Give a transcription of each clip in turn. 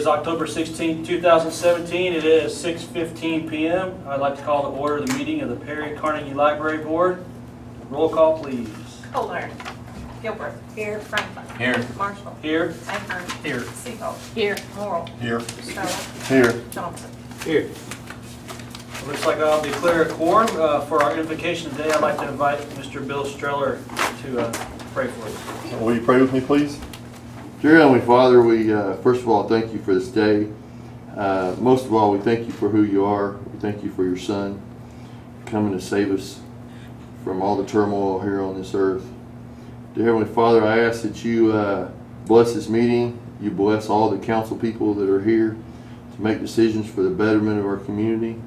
is October 16th, 2017. It is 6:15 p.m. I'd like to call to order the meeting of the Perry Carnegie Library Board. Roll call, please. Kohler. Gilbert. Here. Franklin. Here. Marshall. Here. Ahern. Here. Seabold. Here. Morrell. Here. Stoller. Here. Johnson. Here. Looks like I'll declare a quorum. For our invocation today, I'd like to invite Mr. Bill Streller to pray for us. Will you pray with me, please? Dear Heavenly Father, we first of all thank you for this day. Most of all, we thank you for who you are. We thank you for your Son coming to save us from all the turmoil here on this earth. Dear Heavenly Father, I ask that you bless this meeting. You bless all the council people that are here to make decisions for the betterment of our community.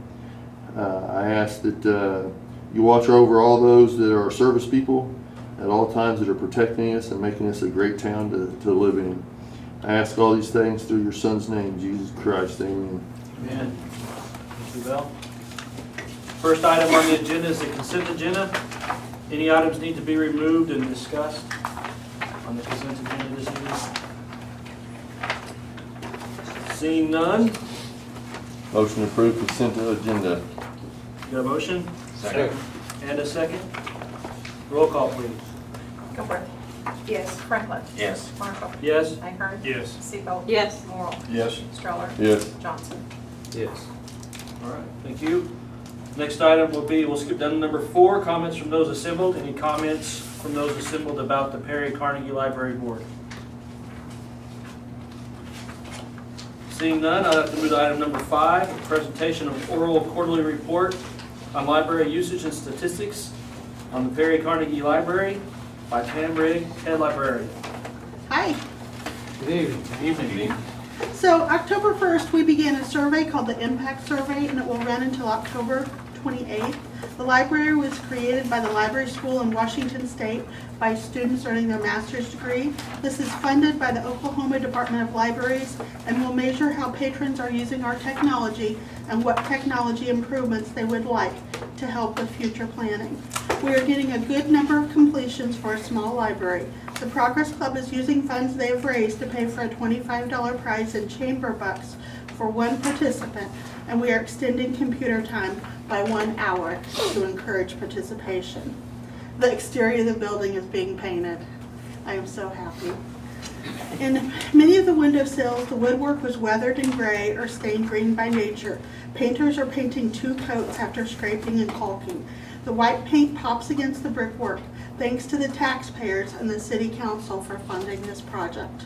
I ask that you watch over all those that are service people at all times, that are protecting us and making us a great town to live in. I ask all these things through your Son's name, Jesus Christ. Amen. Amen. Thank you, Bill. First item on the agenda is the consent agenda. Any items need to be removed and discussed on the consent agenda this evening? Seeing none, Motion to approve consent agenda. got a motion? Second. And a second? Roll call, please. Gilbert. Yes. Franklin. Yes. Marshall. Yes? Ahern. Yes. Seabold. Yes. Morrell. Yes. Stoller. Yes. Johnson. Yes. All right, thank you. Next item will be, we'll skip down to number 4, comments from those assembled. Any comments from those assembled about the Perry Carnegie Library Board? Seeing none, I'd like to move to item number 5, a presentation of oral quarterly report on library usage and statistics on the Perry Carnegie Library by Pam Rigg, head librarian. Hi. Good evening. So October 1st, we began a survey called the Impact Survey, and it will run until October 28th. The library was created by the Library School in Washington State by students earning their master's degree. This is funded by the Oklahoma Department of Libraries and will measure how patrons are using our technology and what technology improvements they would like to help with future planning. We are getting a good number of completions for a small library. The Progress Club is using funds they have raised to pay for a $25 prize in chamber bucks for one participant, and we are extending computer time by 1 hour to encourage participation. The exterior of the building is being painted. I am so happy. In many of the windowsills, the woodwork was weathered and gray or stained green by nature. Painters are painting 2 coats after scraping and caulking. The white paint pops against the brickwork, thanks to the taxpayers and the City Council for funding this project.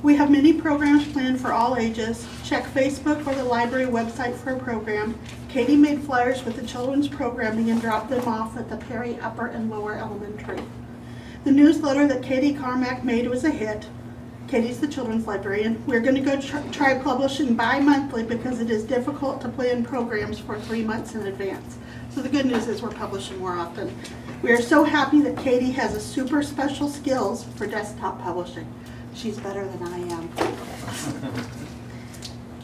We have many programs planned for all ages. Check Facebook or the library website for a program. Katie made flyers with the children's programming and dropped them off at the Perry Upper and Lower Elementary. The newsletter that Katie Carmack made was a hit. Katie's the children's librarian. We're going to go try publishing bi-monthly because it is difficult to plan programs for 3 months in advance. So the good news is we're publishing more often. We are so happy that Katie has a super special skills for desktop publishing. She's better than I am.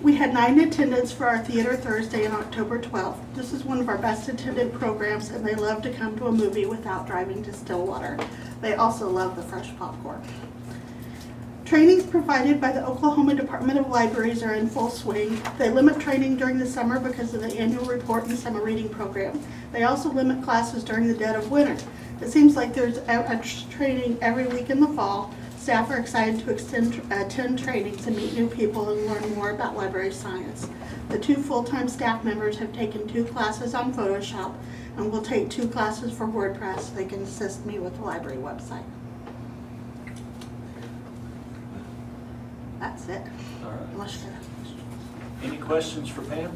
We had 9 attendants for our Theater Thursday on October 12th. This is one of our best attended programs, and they love to come to a movie without driving to Stillwater. They also love the fresh popcorn. Trainings provided by the Oklahoma Department of Libraries are in full swing. They limit training during the summer because of the annual report and summer reading program. They also limit classes during the dead of winter. It seems like there's a training every week in the fall. Staff are excited to attend training to meet new people and learn more about library science. The 2 full-time staff members have taken 2 classes on Photoshop and will take 2 classes for WordPress so they can assist me with the library website. That's it. All right. Unless you have Any questions for Pam?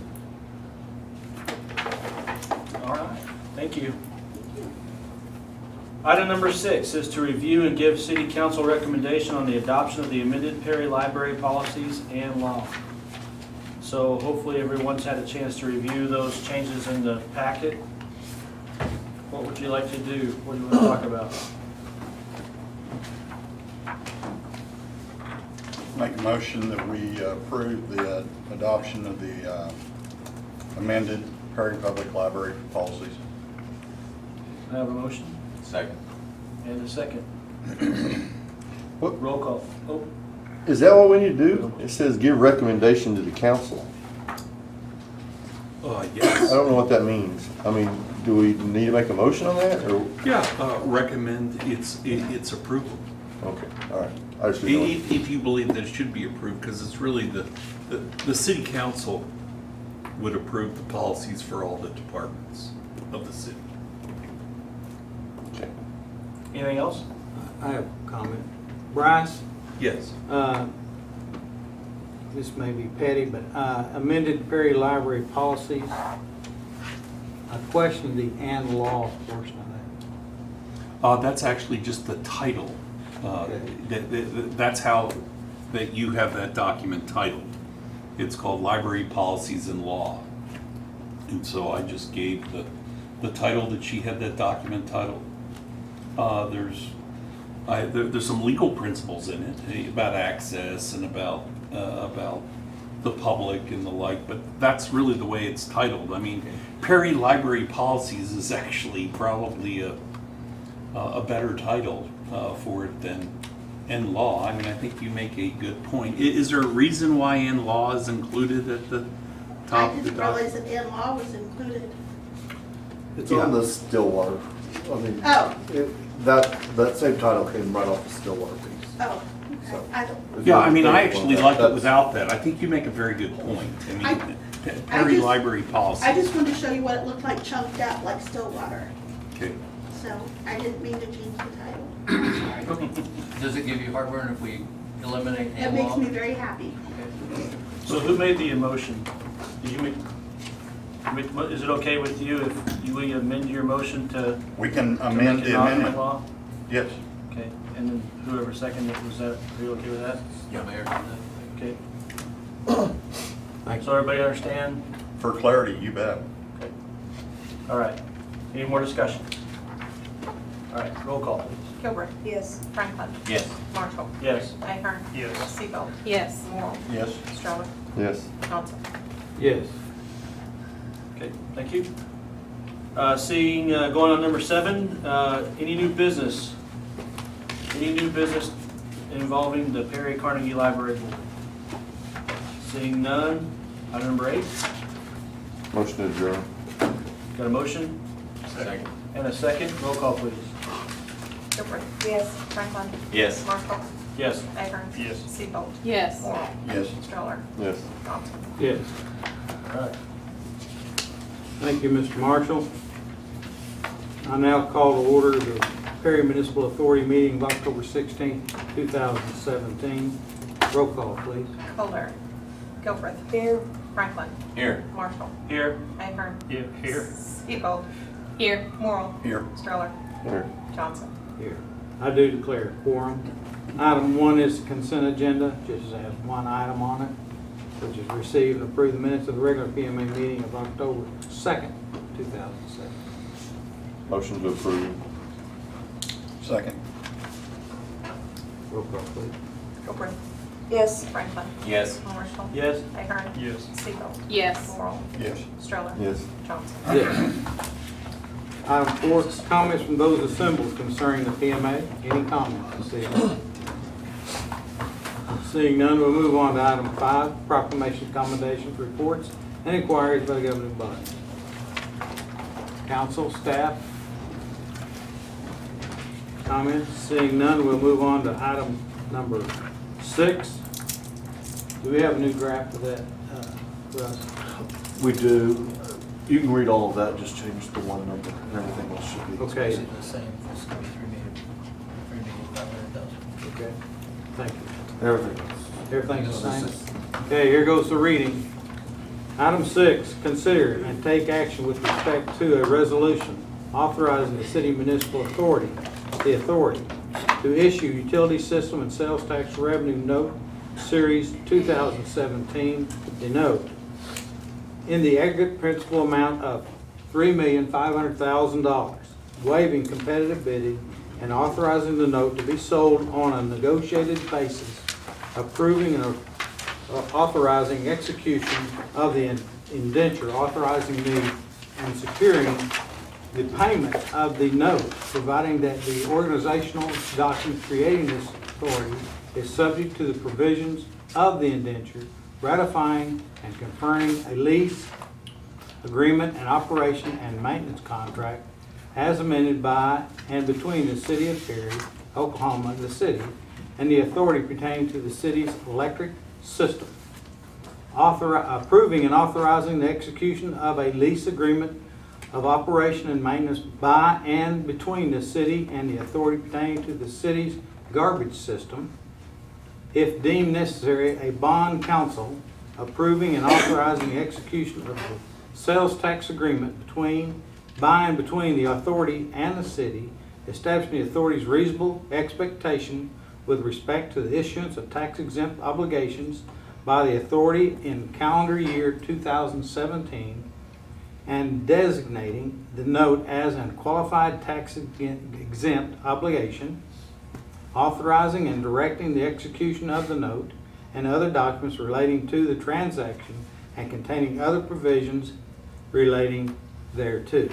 All right, thank you. Item number 6 is to review and give City Council recommendation on the adoption of the amended Perry Library policies and law. So hopefully everyone's had a chance to review those changes in the packet. What would you like to do? What do you want to talk about? Make a motion that we approve the adoption of the amended Perry Public Library policies. I have a motion Second. and a second. What? Roll call. Oh, Is that what we need to do? It says give recommendation to the council. I Yes. don't know what that means. I mean, do we need to make a motion on that, or? Yeah, recommend its approval. Okay, all right. I just didn't know. If you believe that it should be approved, because it's really the city council would approve the policies for all the departments of the city. Okay. Anything else? I have a comment. Bryce, Yes. this may be petty, but amended Perry Library policies. I question the and law portion of that. That's actually just the title. Okay. That's how that you have that document titled. It's called Library Policies and Law. And so I just gave the title that she had that document titled. There's some legal principles in it about access and about the public and the like, but that's really the way it's titled. I mean, Perry Library Policies is actually probably a better title for it than in law. I mean, I think you make a good point. Is there a reason why in law is included at the top I of the didn't document? realize that in-law was included. It's on the Stillwater. I mean, Oh, that same title came right off the Stillwater piece. oh, okay. So- I don't, Yeah, I mean, I If you actually want like it that, without that. I think you make a very good point. I mean, I Perry just- Library Policy. I just wanted to show you what it looked like chunked up like Stillwater. Okay. So I didn't mean to change the title. Does it give you heartburn if we eliminate It and makes law? me very happy. So who made the motion? Did you make, is it okay with you if we amend your motion to We can to amend make it the document amendment. law? Yes. Okay, and then whoever seconded it, was that, are you okay with that? Yeah, Mayor. Okay. Thank So everybody understand? For clarity, you bet. Okay. All right. Any more discussion? All right, roll call, please. Gilbert. Yes. Franklin. Yes. Marshall. Yes. Ahern. Yes. Seabold. Yes. Morrow. Yes. Stroller. Yes. Johnson. Yes. Okay, thank you. Seeing, going on number 7, any new business? Any new business involving the Perry Carnegie Library Board? Seeing none, item number 8, Motion to adjourn. got a motion Second. and a second, roll call please. Gilbert. Yes. Franklin. Yes. Marshall. Yes. Ahern. Yes. Seabold. Yes. Morrow. Yes. Stroller. Yes. Johnson. Yes. All right. Thank you, Mr. Marshall. I now call to order the Perry Municipal Authority meeting of October 16, 2017. Roll call, please. Kohler. Gilbert. Here. Franklin. Here. Marshall. Here. Ahern. Here. Seabold. Here. Morrow. Here. Stroller. Here. Johnson. Here. I do declare a quorum. Item 1 is the consent agenda, just has one item on it, which is receive and approve the minutes of the regular PMA meeting of October 2nd, 2007. Motion to approve. Second. Roll call, please. Gilbert. Yes. Franklin. Yes. Marshall. Yes. Ahern. Yes. Seabold. Yes. Morrow. Yes. Stroller. Yes. Johnson. Yes. Item 4, comments from those assembled concerning the PMA. Any comments this evening? Seeing none, we'll move on to item 5, proclamation, commendations, reports, and inquiries by the governing body. Council, staff, comments? Seeing none, we'll move on to item number 6. Do we have a new draft of that, Russ? We do. You can read all of that, just change the one number and everything else should be. Okay. The same, it's gonna be 500,000. Okay, thank you. Everything else. Everything's the same? Okay, here goes the reading. Item 6, consider and take action with respect to a resolution authorizing the city municipal authority, the authority, to issue utility system and sales tax revenue note, series 2017, the note, in the aggregate principal amount of $3,500,000, waiving competitive bidding and authorizing the note to be sold on a negotiated basis, approving and authorizing execution of the indenture, authorizing the and securing the payment of the note, providing that the organizational document creating this Authority is subject to the provisions of the indenture, ratifying and conferring a lease agreement and operation and maintenance contract as amended by and between the City of Perry, Oklahoma, the city, and the authority pertaining to the city's electric system. Approving and authorizing the execution of a lease agreement of operation and maintenance by and between the city and the authority pertaining to the city's garbage system. If deemed necessary, a bond council approving and authorizing the execution of the sales tax agreement by and between the authority and the city, establishing the authority's reasonable expectation with respect to the issuance of tax-exempt obligations by the authority in calendar year 2017, and designating the note as a qualified tax-exempt obligation, authorizing and directing the execution of the note and other documents relating to the transaction and containing other provisions relating thereto.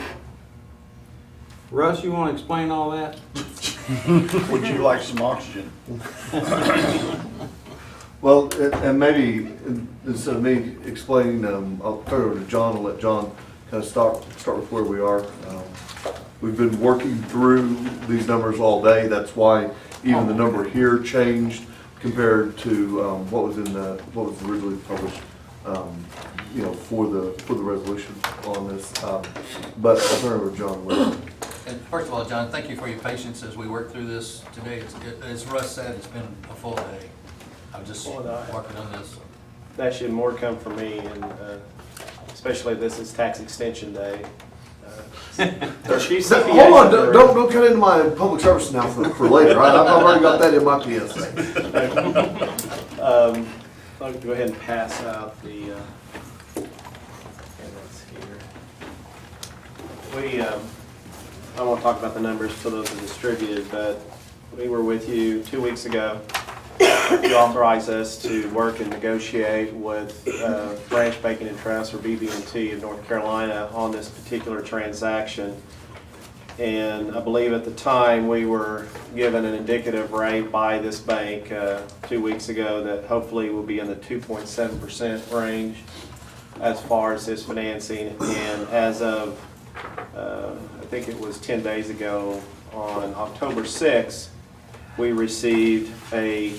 Russ, you want to explain all that? Would you like some oxygen? Well, and maybe instead of me explaining, I'll turn it over to John and let John kind of start with where we are. We've been working through these numbers all day. That's why even the number here changed compared to what was originally published, for the resolution on this. But I'll turn it over to John. And first of all, John, thank you for your patience as we work through this today. As Russ said, it's been a full day. I'm just working on this. Actually, more come from me, and especially this is tax extension day. Hold on, don't cut into my public service announcement for later. Right? I've already got that in my PSA. I'll go ahead and pass out the handouts here. I won't talk about the numbers until those are distributed, but we were with you 2 weeks ago. You authorized us to work and negotiate with Branch Bacon and Trust, or BB&T of North Carolina, on this particular transaction. And I believe at the time we were given an indicative rate by this bank 2 weeks ago that hopefully will be in the 2.7% range as far as this financing. And as of, I think it was 10 days ago, on October 6th, we received a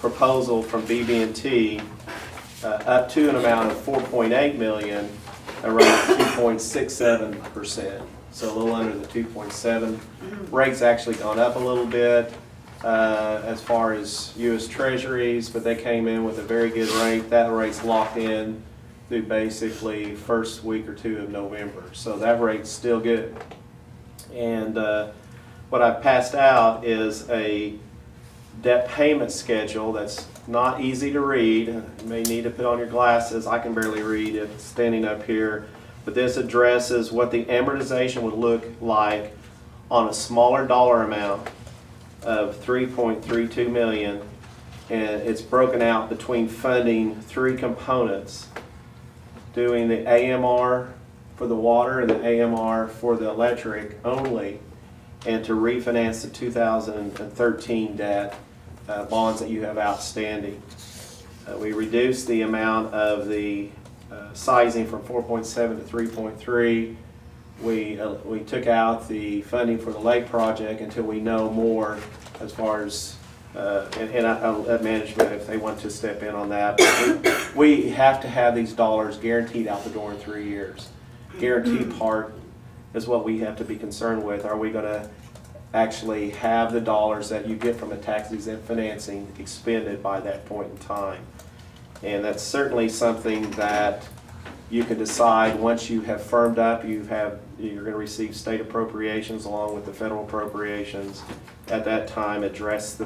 proposal from BB&T up to an amount of $4.8 million, around 2.67%. So a little under the 2.7. Rates actually gone up a little bit as far as U.S. Treasuries, but they came in with a very good rate. That rate's locked in through basically first week or two of November. So that rate's still good. And what I've passed out is a debt payment schedule that's not easy to read. You may need to put on your glasses. I can barely read it standing up here. But this addresses what the amortization would look like on a smaller dollar amount of $3.32 million. And it's broken out between funding three components: doing the AMR for the water and the AMR for the electric only, and to refinance the 2013 debt bonds that you have outstanding. We reduced the amount of the sizing from 4.7 to 3.3. We took out the funding for the lake project until we know more as far as, and I'll let management if they want to step in on that. But we have to have these dollars guaranteed out the door in 3 years. Guaranteed part is what we have to be concerned with. Are we going to actually have the dollars that you get from a tax-exempt financing expended by that point in time? And that's certainly something that you can decide once you have firmed up. You're going to receive state appropriations along with the federal appropriations. At that time, address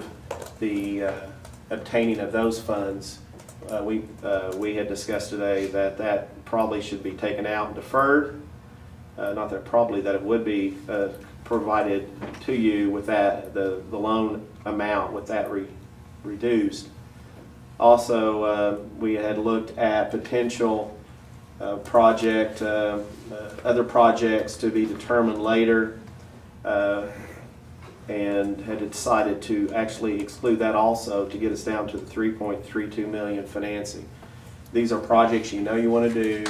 the obtaining of those funds. We had discussed today that probably should be taken out and deferred. Not that probably, that it would be provided to you with that, the loan amount with that reduced. Also, we had looked at potential other projects to be determined later. and had decided to actually exclude that also to get us down to the 3.32 million financing. These are projects you know you want to do.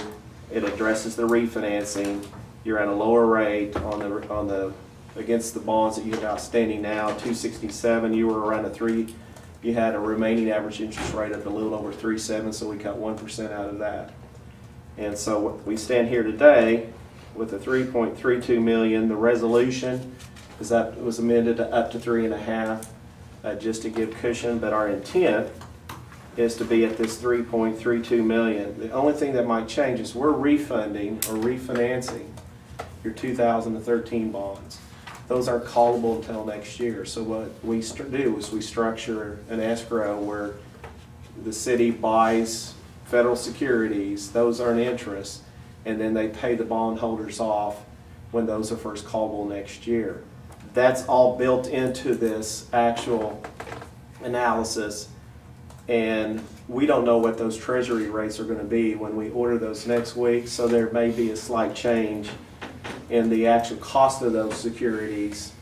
It addresses the refinancing. You're at a lower rate on the against the bonds that you have outstanding now. 267. You were around a 3. You had a remaining average interest rate of a little over 3.7. So we cut 1% out of that. And so we stand here today with the 3.32 million. The resolution is that it was amended to up to 3.5, just to give cushion. But our intent is to be at this 3.32 million. The only thing that might change is we're refunding or refinancing your 2013 bonds. Those aren't callable until next year. So what we do is we structure an escrow where the city buys federal securities, those earn interest, and then they pay the bondholders off when those are first callable next year. That's all built into this actual analysis, and we don't know what those treasury rates are going to be when we order those next week, so there may be a slight change in the actual cost of those securities,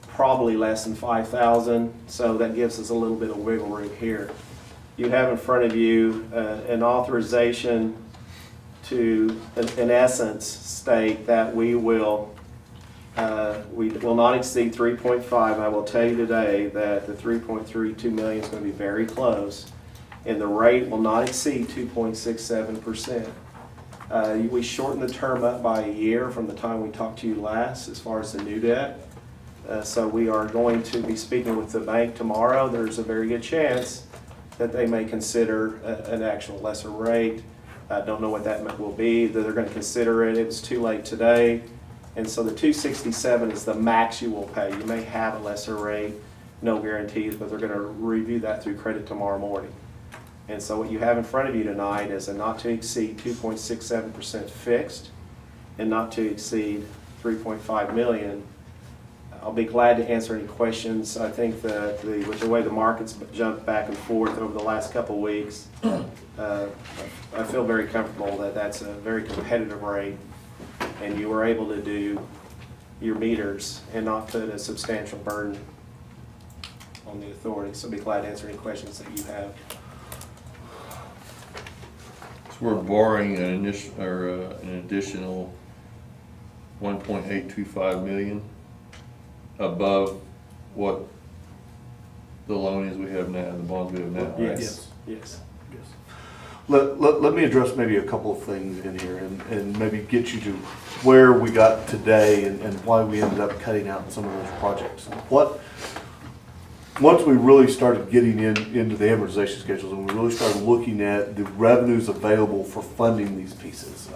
probably less than $5,000, so that gives us a little bit of wiggle room here. You have in front of you an authorization to, in essence, state that we will not exceed 3.5. I will tell you today that the 3.32 million is going to be very close, and the rate will not exceed 2.67%. We shortened the term up by a year from the time we talked to you last as far as the new debt. So we are going to be speaking with the bank tomorrow. There's a very good chance that they may consider an actual lesser rate. I don't know what that will be, that they're going to consider it. It was too late today. And so the 267 is the max you will pay. You may have a lesser rate, no guarantees, but they're going to review that through credit tomorrow morning. And so what you have in front of you tonight is a not to exceed 2.67% fixed and not to exceed 3.5 million. I'll be glad to answer any questions. I think that with the way the market's jumped back and forth over the last couple of weeks, I feel very comfortable that that's a very competitive rate, and you were able to do your meters and not put a substantial burden on the authority. So I'll be glad to answer any questions that you have. So we're borrowing an additional 1.825 million above what the loan is we have now, the bonds we have now, right? Yes. Yes. Let me address maybe a couple of things in here and maybe get you to where we got today and why we ended up cutting out some of those projects. Once we really started getting into the amortization schedules and we really started looking at the revenues available for funding these pieces,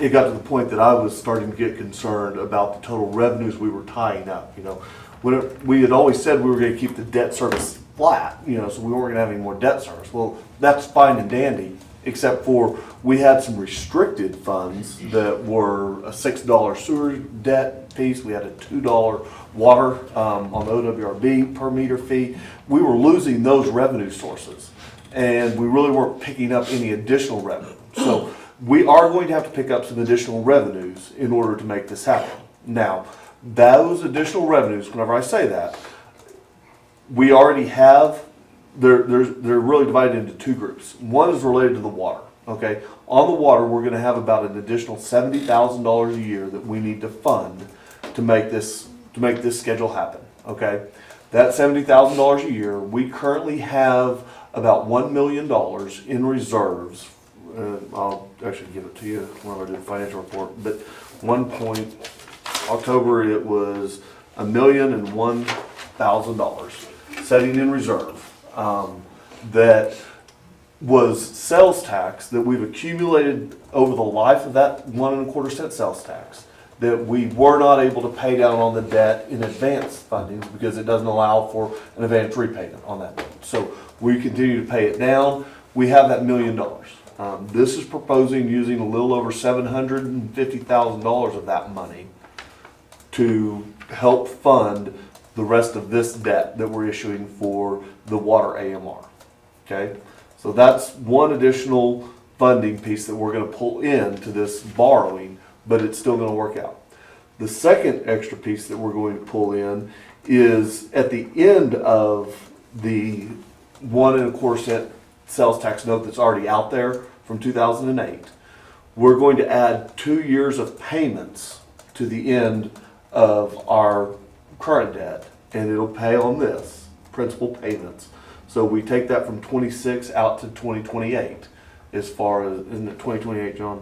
it got to the point that I was starting to get concerned about the total revenues we were tying up. You know, when we had always said we were going to keep the debt service flat, you know, so we weren't going to have any more debt service. Well, that's fine and dandy, except for we had some restricted funds that were a $6 sewer debt piece. We had a $2 water on the OWRB per meter fee. We were losing those revenue sources, and we really weren't picking up any additional revenue. So we are going to have to pick up some additional revenues in order to make this happen. Now, those additional revenues, whenever I say that, we already have, they're really divided into two groups. One is related to the water, okay? On the water, we're gonna have about an additional $70,000 a year that we need to fund to make this schedule happen, okay? That $70,000 a year, we currently have about $1 million in reserves. I'll actually give it to you when I do the financial report, but October it was $1,001,000 setting in reserve that was sales tax that we've accumulated over the life of that 1 1/4 cent sales tax that we were not able to pay down on the debt in advance fundings because it doesn't allow for an advance repayment on that debt. So we continue to pay it down. We have that $1 million. This is proposing using a little over $750,000 of that money to help fund the rest of this debt that we're issuing for the water AMR. Okay, so that's one additional funding piece that we're going to pull into this borrowing, but it's still going to work out. The second extra piece that we're going to pull in is at the end of the 1 1/4 cent sales tax note that's already out there from 2008, we're going to add 2 years of payments to the end of our current debt, and it'll pay on this, principal payments. So we take that from 26 out to 2028, as far as, isn't it 2028, John?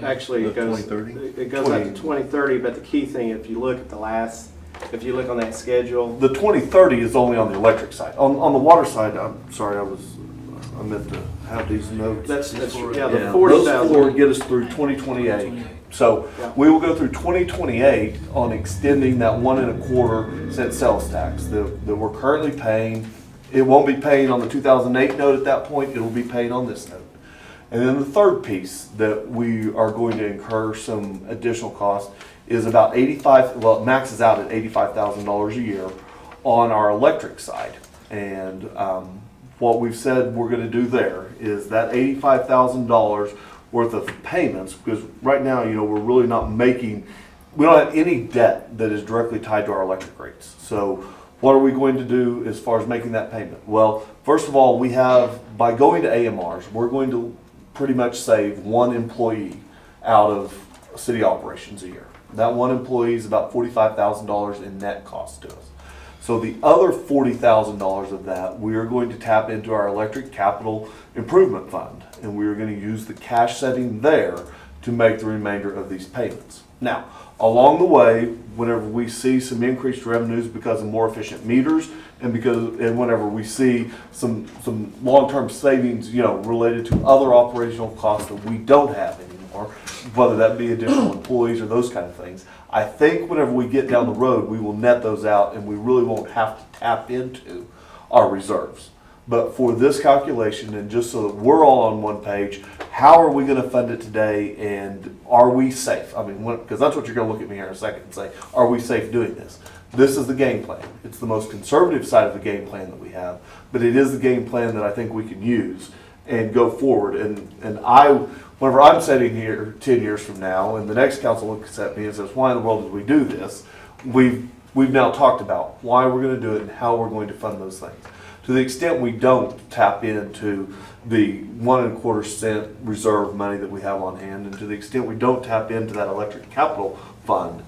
Actually, it goes, 2030? it goes up to 2030, but the key thing, if you look at if you look on that schedule, The 2030 is only on the electric side. On the water side, I'm sorry, I meant to have these notes. that's, yeah, Yeah, the those four 40,000. get us through 2028. So Yeah. we will go through 2028 on extending that 1 1/4 cent sales tax that we're currently paying. It won't be paying on the 2008 note at that point, it'll be paying on this note. And then the third piece that we are going to incur some additional cost is about 85, well, it maxes out at $85,000 a year on our electric side. And what we've said we're gonna do there is that $85,000 worth of payments, because right now, you know, we're really not making, we don't have any debt that is directly tied to our electric rates. So what are we going to do as far as making that payment? Well, first of all, we have, by going to AMRs, we're going to pretty much save 1 employee out of city operations a year. That 1 employee is about $45,000 in net cost to us. So the other $40,000 of that, we are going to tap into our electric capital improvement fund. And we are going to use the cash setting there to make the remainder of these payments. Now, along the way, whenever we see some increased revenues because of more efficient meters, and whenever we see some long-term savings, you know, related to other operational costs that we don't have anymore, whether that be additional employees or those kind of things, I think whenever we get down the road, we will net those out and we really won't have to tap into our reserves. But for this calculation, and just so that we're all on one page, how are we going to fund it today, and are we safe? I mean, because that's what you're going to look at me here in a second and say, are we safe doing this? This is the game plan. It's the most conservative side of the game plan that we have, but it is the game plan that I think we can use and go forward. And whenever I'm sitting here 10 years from now, and the next council looks at me and says, why in the world did we do this? We've now talked about why we're going to do it and how we're going to fund those things. To the extent we don't tap into the 1 1/4 cent reserve money that we have on hand, and to the extent we don't tap into that electric capital fund,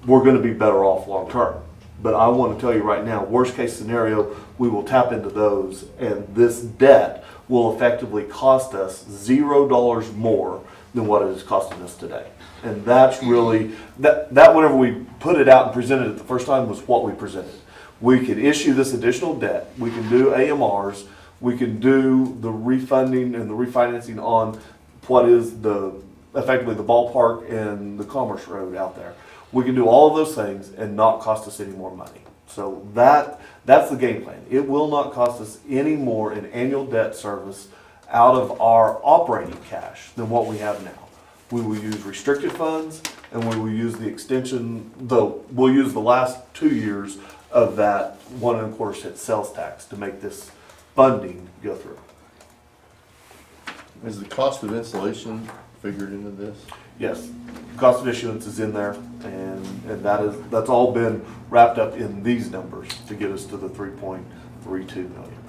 we're going to be better off long term. But I want to tell you right now, worst case scenario, we will tap into those, and this debt will effectively cost us $0 more than what it is costing us today. And that's really, that whenever we put it out and presented it the first time was what we presented. We could issue this additional debt, we can do AMRs, we can do the refunding and the refinancing on what is effectively the ballpark and the Commerce Road out there. We can do all of those things and not cost us any more money. So that's the game plan. It will not cost us any more in annual debt service out of our operating cash than what we have now. We will use restricted funds, and we will use the extension, we'll use the last 2 years of that 1 1/4 cent sales tax to make this funding go through. Is the cost of installation figured into this? Yes, cost of issuance is in there, and that's all been wrapped up in these numbers to get us to the 3.32 million.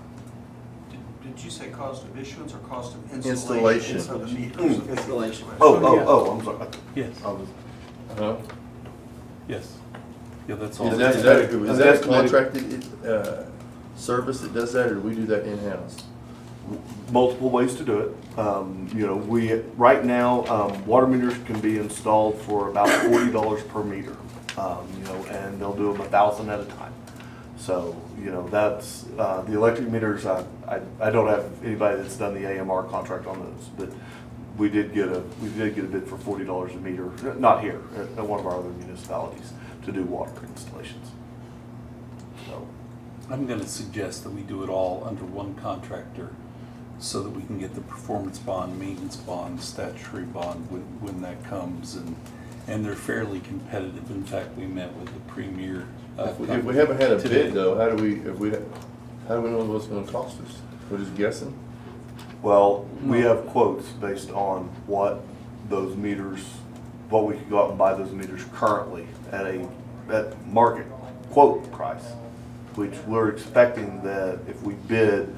Did you say cost of issuance or cost of Installation. installation? Of the meters? Installation. I'm sorry. Yes, I was- Huh? yes. Yeah, that's all. Is that a estimated- contracted service that does that, or do we do that in-house? Multiple ways to do it. Right now, water meters can be installed for about $40 per meter, and they'll do them 1,000 at a time. So, that's, the electric meters, I don't have anybody that's done the AMR contract on those, but we did get a bid for $40 a meter, not here, at one of our other municipalities, to do water installations. So, I'm going to suggest that we do it all under one contractor so that we can get the performance bond, maintenance bond, statutory bond when that comes, and they're fairly competitive. In fact, we met with the premier. If we haven't had a today. bid though, how do we know what's it gonna cost us? We're just guessing? well, we have quotes based on what those meters, what we could go out and buy those meters currently at market quote price, which we're expecting that if we bid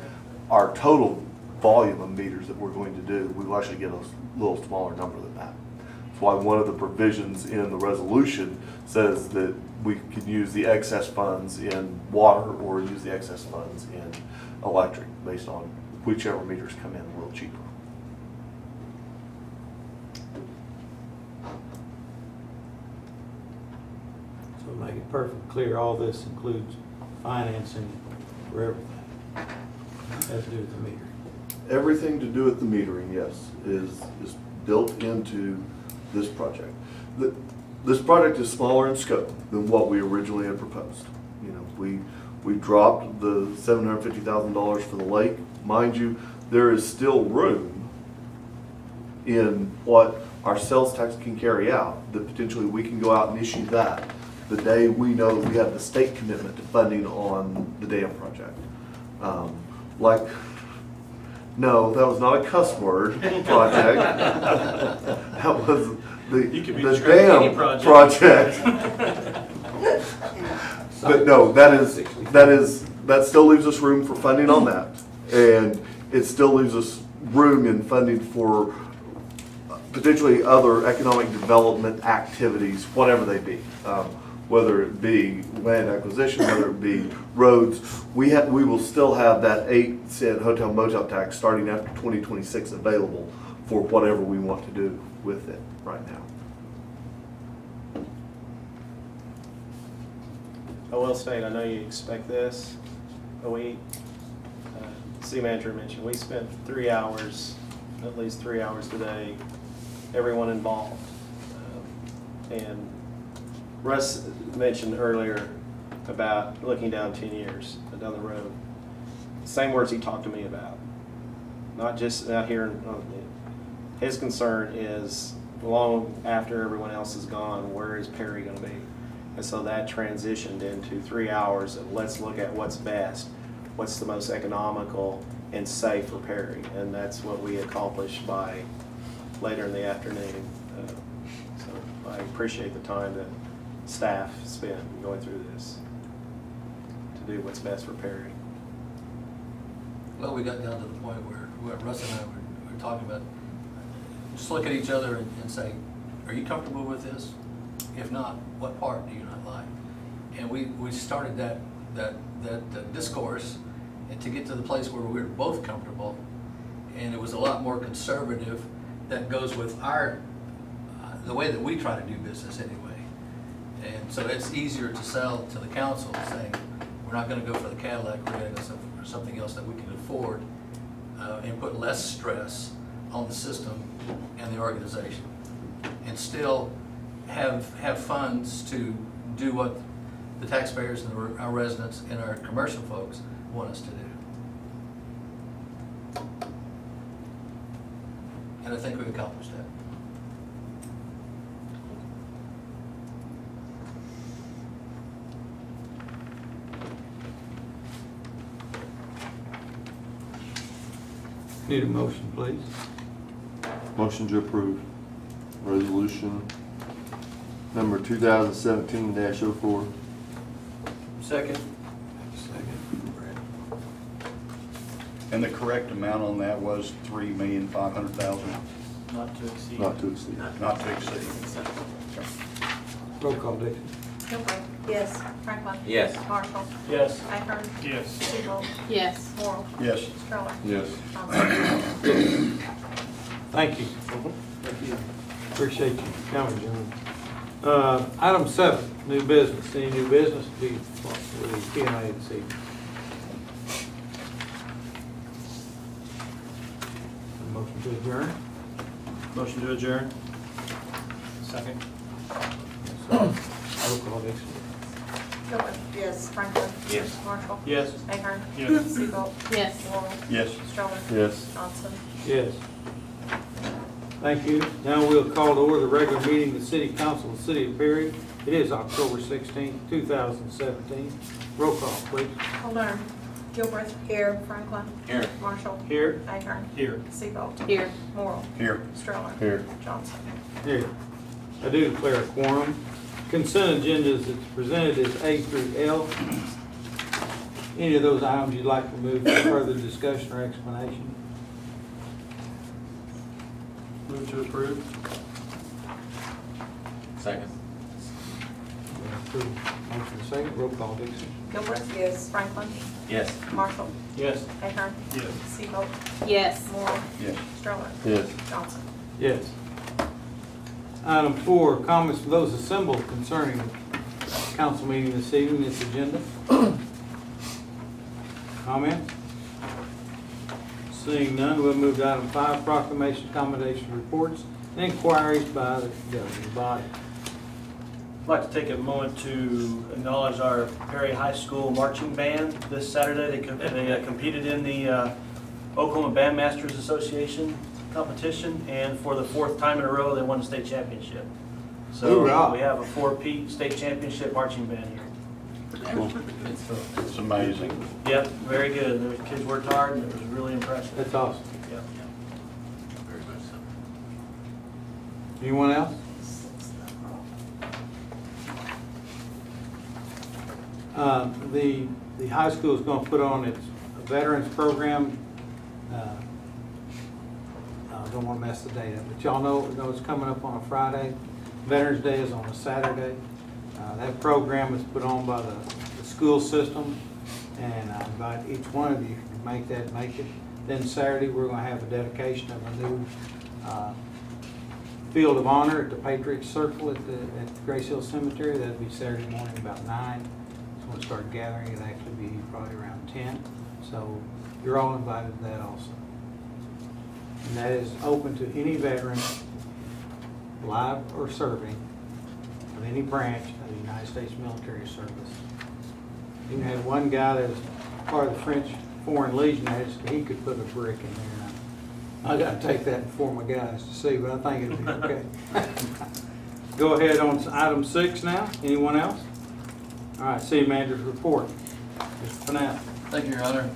our total volume of meters that we're going to do, we will actually get a little smaller number than that. That's why one of the provisions in the resolution says that we can use the excess funds in water or use the excess funds in electric, based on whichever meters come in a little cheaper. So make it perfectly clear, all this includes financing for everything. Has to do with the meter. Everything to do with the metering, yes, is built into this project. This project is smaller in scope than what we originally had proposed. You know, we dropped the $750,000 for the lake. Mind you, there is still room in what our sales tax can carry out, that potentially we can go out and issue that the day we know that we have the state commitment to funding on the dam project. No, that was not a cuss word project. That was You could be the describing any dam project. But no, that still leaves us room for funding on that. And it still leaves us room in funding for potentially other economic development activities, whatever they be. Whether it be land acquisition, whether it be roads, we will still have that 8-cent hotel motel tax starting after 2026 available for whatever we want to do with it right now. I will state, I know you expect this, but city manager mentioned, we spent 3 hours, at least 3 hours today, everyone involved. And Russ mentioned earlier about looking down 10 years down the road. Same words he talked to me about. Not just out here. His concern is long after everyone else is gone, where is Perry going to be? And so that transitioned into 3 hours of let's look at what's best, what's the most economical and safe for Perry. And that's what we accomplished by later in the afternoon. So I appreciate the time that staff spent going through this to do what's best for Perry. Well, we got down to the point where Russ and I were talking about, just look at each other and say, are you comfortable with this? If not, what part do you not like? And we started that discourse and to get to the place where we were both comfortable, and it was a lot more conservative. That goes with the way that we try to do business anyway. And so it's easier to sell to the council saying, we're not going to go for the Cadillac, we're going to go for something else that we can afford, and put less stress on the system and the organization, and still have funds to do what the taxpayers and our residents and our commercial folks want us to do. And I think we've accomplished that. Need a motion, please. Motion to approve resolution number 2017-04. Second. And the correct amount on that was $3,500,000, Not to exceed. Not to exceed. not to exceed. Roll call, Dixon. Gilbert. Yes. Franklin. Yes. Marshall. Yes. Ahern. Yes. Siebel. Yes. Morrow. Yes. Stroller. Yes. Johnson. Thank you. Thank you. Appreciate you coming, John. Item 7, new business. Any new business to be with the P&A this evening? Motion to adjourn. Motion to adjourn. Second. Roll call, Dixon. Gilbert. Yes. Franklin. Yes. Marshall. Yes. Ahern. Yes. Siebel. Yes. Morrow. Yes. Stroller. Yes. Johnson. Yes. Thank you. Now we'll call to order the regular meeting of the City Council of the City of Perry. It is October 16th, 2017. Roll call, please. Mulder. Gilbert. Here. Franklin. Here. Marshall. Here. Ahern. Here. Siebel. Here. Morrow. Here. Stroller. Here. Johnson. Here. I do declare a quorum. consent agenda as it's presented is A through L. Any of those items you'd like to move for further discussion or explanation? Move to approve. Second. Motion second, roll call, Dixon. Gilbert. Yes. Franklin. Yes. Marshall. Yes. Ahern. Yes. Seabolt. Yes. Moore. Yes. Stroller. Yes. Johnson. Yes. Item 4, comments from those assembled concerning the council meeting this evening, this agenda. Comments? Seeing none, we'll move to item 5, proclamation, commendation reports, and inquiries by the governing body. I'd like to take a moment to acknowledge our Perry High School marching band. This Saturday, they competed in the Oklahoma Bandmasters Association competition, and for the 4th time in a row, they won the state championship. So Hoorah. we have a 4-peat state championship marching band here. It's amazing. Yep, very good. The kids worked hard, and it was really impressive. That's awesome. Yep. Very much so. Anyone else? The high school is going to put on its veterans program. I don't want to mess the date up, but y'all know it's coming up on a Friday. Veterans Day is on a Saturday. That program is put on by the school system, and I invite each one of you to make it. Then Saturday, we're going to have a dedication of a new Field of Honor at the Patriots Circle at the Grace Hill Cemetery. That'll be Saturday morning about 9. So we'll start gathering. It'll actually be probably around 10. So you're all invited to that also. And that is open to any veteran, live or serving, of any branch of the United States military service. You had one guy that was part of the French Foreign Legion, he could put a brick in there. I gotta take that before my guys to see, but I think it'll be okay. Go ahead on to item 6 now. Anyone else? All right, city manager's report. Mr. Fennell. Thank you, Your Honor.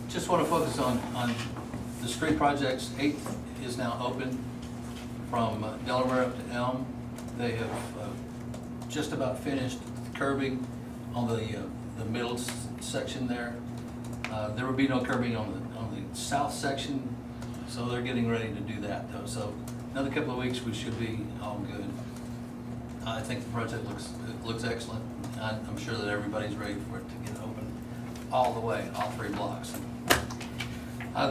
Just want to focus on the street projects. 8th is now open from Delaware up to Elm. They have just about finished curbing on the middle section there. There will be no curbing on the south section, so they're getting ready to do that though. So another couple of weeks, we should be all good. I think the project looks excellent. I'm sure that everybody's ready for it to get open all the way, all 3 blocks.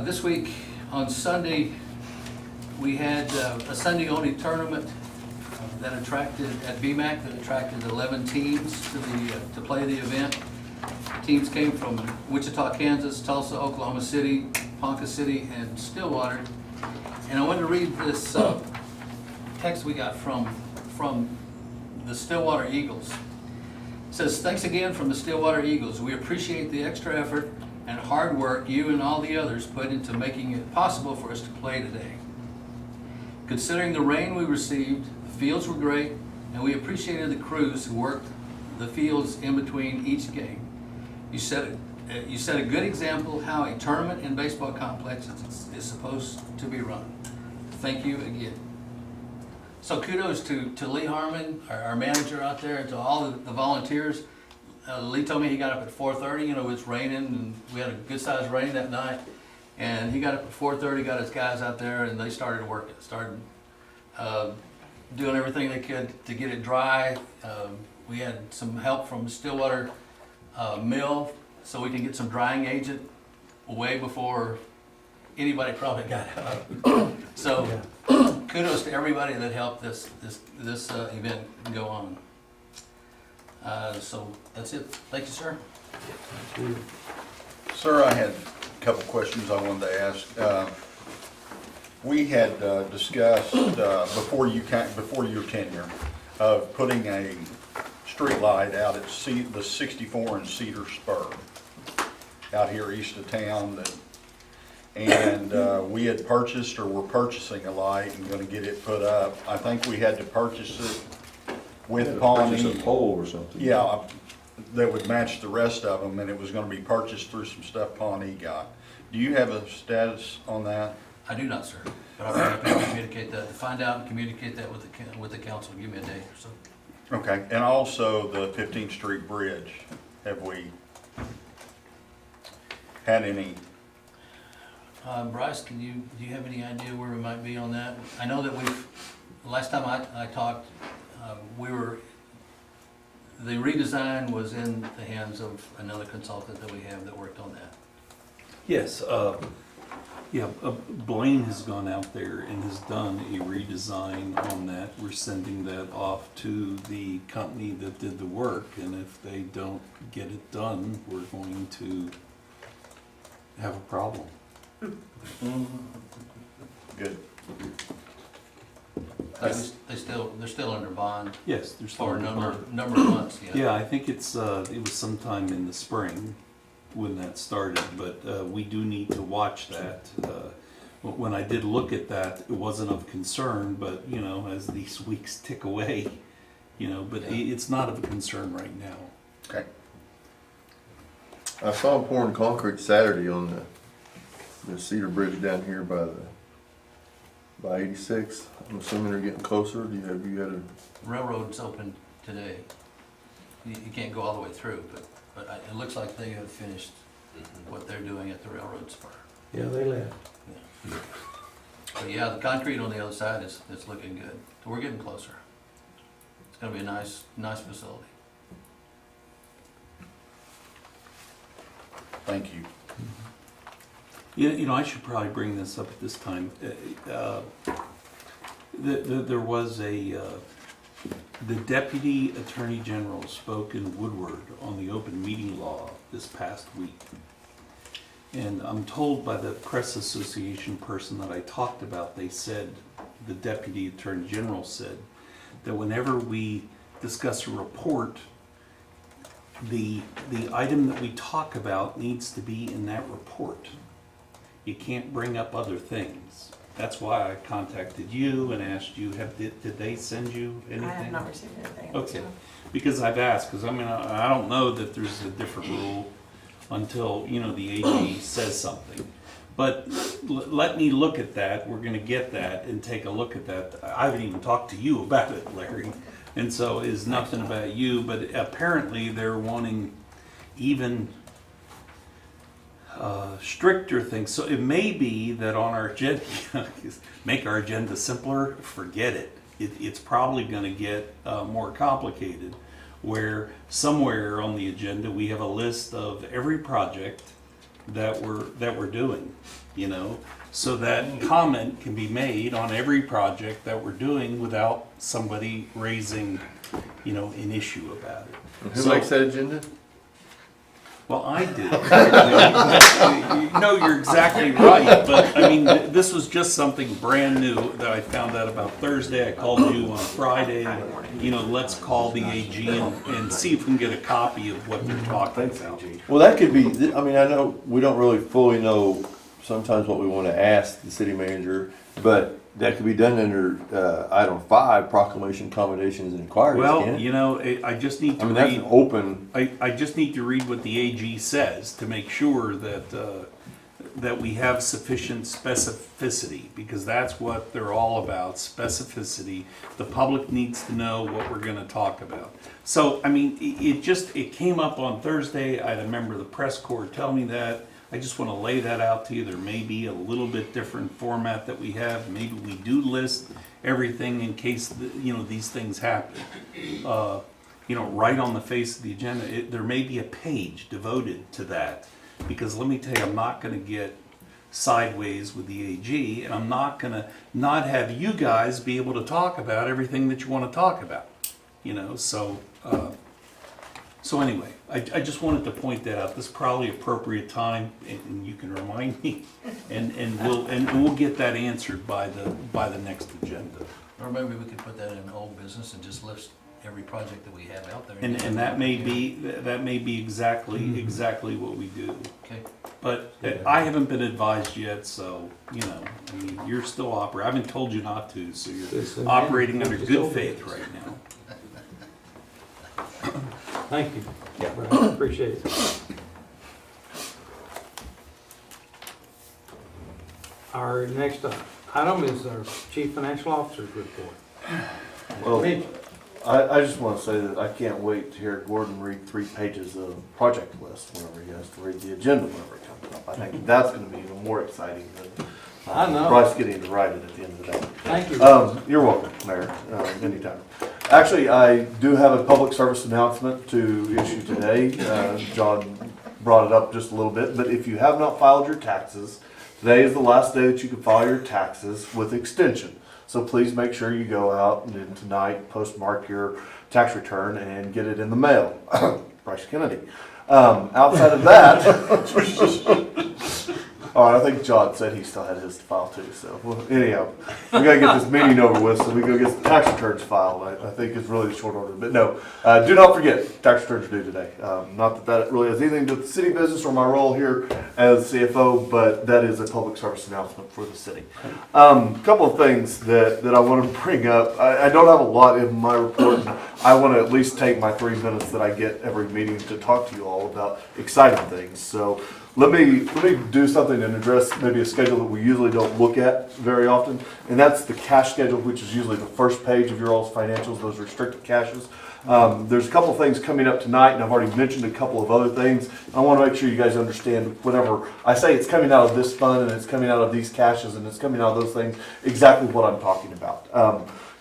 This week on Sunday, we had a Sunday-only tournament that attracted at BMAC that attracted 11 teams to play the event. Teams came from Wichita, Kansas, Tulsa, Oklahoma City, Ponca City, and Stillwater. And I wanted to read this text we got from the Stillwater Eagles. It says, "Thanks again from the Stillwater Eagles. We appreciate the extra effort and hard work you and all the others put into making it possible for us to play today. Considering the rain we received, the fields were great, and we appreciated the crews who worked the fields in between each game. You set a good example how a tournament in baseball complex is supposed to be run. Thank you again." So kudos to Lee Harmon, our manager out there, and to all the volunteers. Lee told me he got up at 4:30. It was raining, and we had a good sized rain that night. And he got up at 4:30, got his guys out there, and they started working. Started doing everything they could to get it dry. We had some help from Stillwater Mill, so we can get some drying agent way before anybody probably got out. So kudos to everybody that helped this event go on. So that's it. Thank you, sir. Sir, I had a couple questions I wanted to ask. We had discussed before your tenure of putting a street light out at the 64 and Cedar Spur out here east of town, and we had purchased or were purchasing a light and going to get it put up. I think we had to purchase it with Pawnee. Purchase a pole or something. Yeah, that would match the rest of them, and it was going to be purchased through some stuff Pawnee got. Do you have a status on that? I do not, sir, but I'm happy to communicate that, to find out and communicate that with the council. Give me a day or so. Okay, and also the 15th Street Bridge, have we had any? Bryce, do you have any idea where we might be on that? I know that the last time I talked, the redesign was in the hands of another consultant that we have that worked on that. Yes, Blaine has gone out there and has done a redesign on that. We're sending that off to the company that did the work, and if they don't get it done, we're going to have a problem. Good. They're still under bond Yes, there's still for a a number number. of months, yeah. Yeah, I think it was sometime in the spring when that started, but we do need to watch that. When I did look at that, it wasn't of concern, but, you know, as these weeks tick away, you know, but it's not of concern right now. Okay. I saw them pouring concrete Saturday on the Cedar Bridge down here by 86. I'm assuming they're getting closer. Have you had a? Railroad's open today. You can't go all the way through, but it looks like they have finished what they're doing at the railroad spur. Yeah, they left. But yeah, the concrete on the other side is looking good. So we're getting closer. It's gonna be a nice facility. Thank you. You know, I should probably bring this up at this time. There was the Deputy Attorney General spoke in Woodward on the open meeting law this past week. And I'm told by the Press Association person that I talked about, they said, the Deputy Attorney General said, that whenever we discuss a report, the item that we talk about needs to be in that report. You can't bring up other things. That's why I contacted you and asked you, did they send you anything? I have not received anything. Okay, because I've asked, because I mean, I don't know that there's a different rule until, you know, the AG says something. But let me look at that, we're gonna get that and take a look at that. I haven't even talked to you about it, Larry, and so it's nothing about you, but apparently they're wanting even stricter things. So it may be that on our agenda, make our agenda simpler, forget it. It's probably gonna get more complicated, where somewhere on the agenda, we have a list of every project that we're doing, you know, so that comment can be made on every project that we're doing without somebody raising, you know, an issue about it. Who makes that agenda? Well, I do. No, you're exactly right, but I mean, this was just something brand new that I found out about Thursday. I called you on Friday, you know, let's call the AG and see if we can get a copy of what they're talking about. Well, that could be, I mean, I know we don't really fully know sometimes what we want to ask the city manager, but that could be done under item 5, proclamation, accommodations, and inquiries, Well, can't it? you know, I just need I to mean, that's an read, open, I just need to read what the AG says to make sure that, that we have sufficient specificity, because that's what they're all about, specificity. The public needs to know what we're gonna talk about. So, I mean, it came up on Thursday. I had a member of the press corps tell me that. I just wanna lay that out to you. There may be a little bit different format that we have. Maybe we do list everything in case, you know, these things happen. You know, right on the face of the agenda, there may be a page devoted to that. Because let me tell you, I'm not gonna get sideways with the AG, and I'm not gonna not have you guys be able to talk about everything that you wanna talk about. You know, so anyway, I just wanted to point that out. This is probably appropriate time, and you can remind me, and we'll get that answered by the next agenda. Or maybe we could put that in old business and just list every project that we have out there. And that may be exactly what we do. Okay. But I haven't been advised yet, so, you know, I mean, you're still operating. I haven't told you not to, so you're operating under good faith right now. Thank you. Yeah, appreciate it. Our next item is our Chief Financial Officer's report. well, Mitch, I just want to say that I can't wait to hear Gordon read 3 pages of project list whenever he has to read the agenda whenever it comes up. I think that's going to be even more exciting than I know. Bryce getting to write it at the end of the day. Thank you. You're welcome, Mayor, anytime. Actually, I do have a public service announcement to issue today. John brought it up just a little bit, but if you have not filed your taxes, today is the last day that you can file your taxes with extension. So please make sure you go out and then tonight postmark your tax return and get it in the mail. Bryce Kennedy. Outside of that, all right, I think John said he still had his to file too. So well, anyhow, we gotta get this meeting over with so we go get the tax returns filed. I think it's really the short order. But no, do not forget, tax returns are due today. Not that really has anything to do with the city business or my role here as CFO, but that is a public service announcement for the city. Couple of things that I want to bring up. I don't have a lot in my report. I want to at least take my 3 minutes that I get every meeting to talk to you all about exciting things. So let me do something and address maybe a schedule that we usually don't look at very often, and that's the cash schedule, which is usually the first page of your all's financials, those restricted caches. There's a couple of things coming up tonight, and I've already mentioned a couple of other things. I want to make sure you guys understand whenever I say it's coming out of this fund and it's coming out of these caches and it's coming out of those things, exactly what I'm talking about.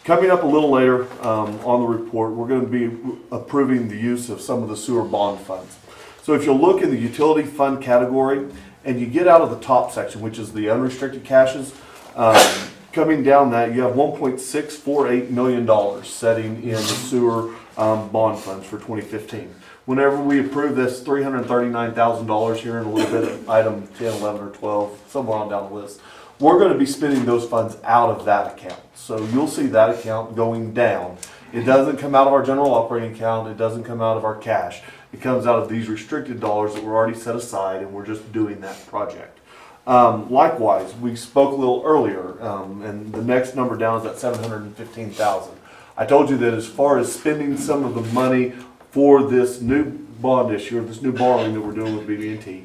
Coming up a little later on the report, we're going to be approving the use of some of the sewer bond funds. So if you'll look in the utility fund category and you get out of the top section, which is the unrestricted caches, coming down that you have $1.648 million setting in the sewer bond funds for 2015. Whenever we approve this $339,000 here in a little bit, item 10, 11, or 12, somewhere on down the list, we're going to be spending those funds out of that account. So you'll see that account going down. It doesn't come out of our general operating account. It doesn't come out of our cash. It comes out of these restricted dollars that were already set aside, and we're just doing that project. Likewise, we spoke a little earlier, and the next number down is at $715,000. I told you that as far as spending some of the money for this new bond issue, or this new borrowing that we're doing with BB&T,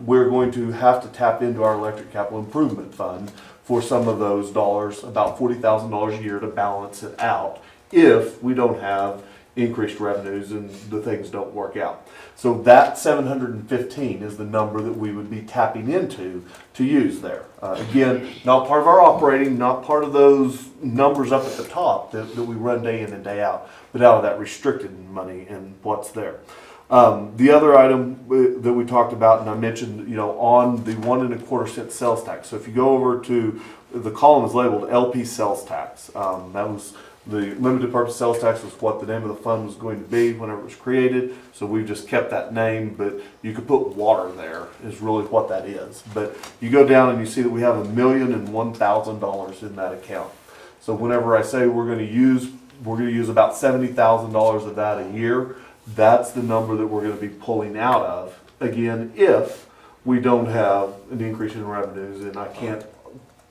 we're going to have to tap into our electric capital improvement fund for some of those dollars, about $40,000 a year to balance it out if we don't have increased revenues and the things don't work out. So that 715 is the number that we would be tapping into to use there. Again, not part of our operating, not part of those numbers up at the top that we run day in and day out, but out of that restricted money and what's there. The other item that we talked about, and I mentioned, on the 1 1/4 cent sales tax. So if you go over to the column is labeled LP sales tax. That was the limited purpose sales tax was what the name of the fund was going to be whenever it was created. So we've just kept that name, but you could put water there is really what that is. But you go down and you see that we have $1,001,000 in that account. So whenever I say we're going to use about $70,000 of that a year, that's the number that we're going to be pulling out of, again, if we don't have an increase in revenues, and I can't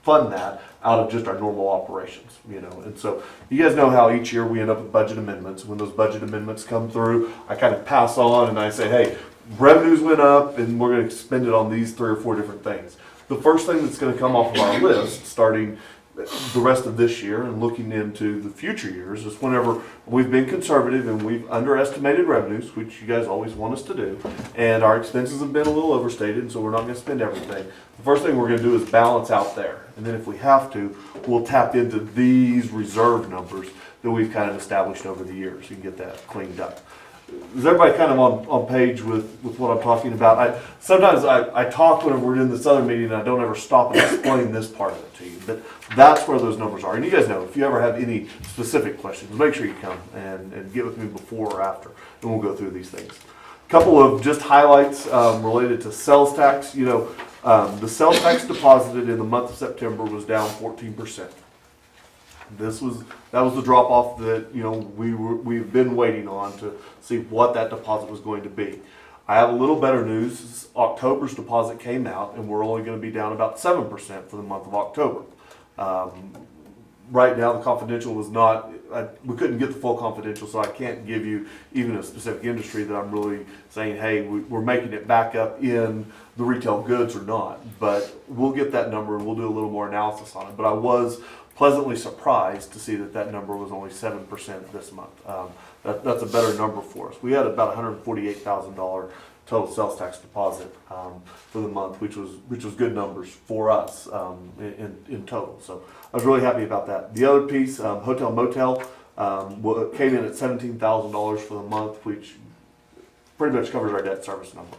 fund that out of just our normal operations, And so you guys know how each year we end up with budget amendments. When those budget amendments come through, I kind of pass on and I say, hey, revenues went up and we're going to spend it on these 3 or 4 different things. The first thing that's going to come off of our list, starting the rest of this year and looking into the future years, is whenever we've been conservative and we've underestimated revenues, which you guys always want us to do, and our expenses have been a little overstated, and so we're not going to spend everything. The first thing we're going to do is balance out there, and then if we have to, we'll tap into these reserve numbers that we've kind of established over the years and get that cleaned up. Is everybody kind of on page with what I'm talking about? Sometimes I talk whenever we're in this other meeting and I don't ever stop and explain this part of it to you, but that's where those numbers are. And you guys know, if you ever have any specific questions, make sure you come and get with me before or after, and we'll go through these things. A couple of just highlights related to sales tax. The sales tax deposited in the month of September was down 14%. That was the drop off that we've been waiting on to see what that deposit was going to be. I have a little better news. October's deposit came out, and we're only going to be down about 7% for the month of October. Right now, the confidential was not. We couldn't get the full confidential, so I can't give you even a specific industry that I'm really saying, hey, we're making it back up in the retail goods or not. But we'll get that number and we'll do a little more analysis on it. But I was pleasantly surprised to see that that number was only 7% this month. That's a better number for us. We had about $148,000 total sales tax deposit for the month, which was good numbers for us in total. So I was really happy about that. The other piece, hotel motel, came in at $17,000 for the month, which pretty much covers our debt service number.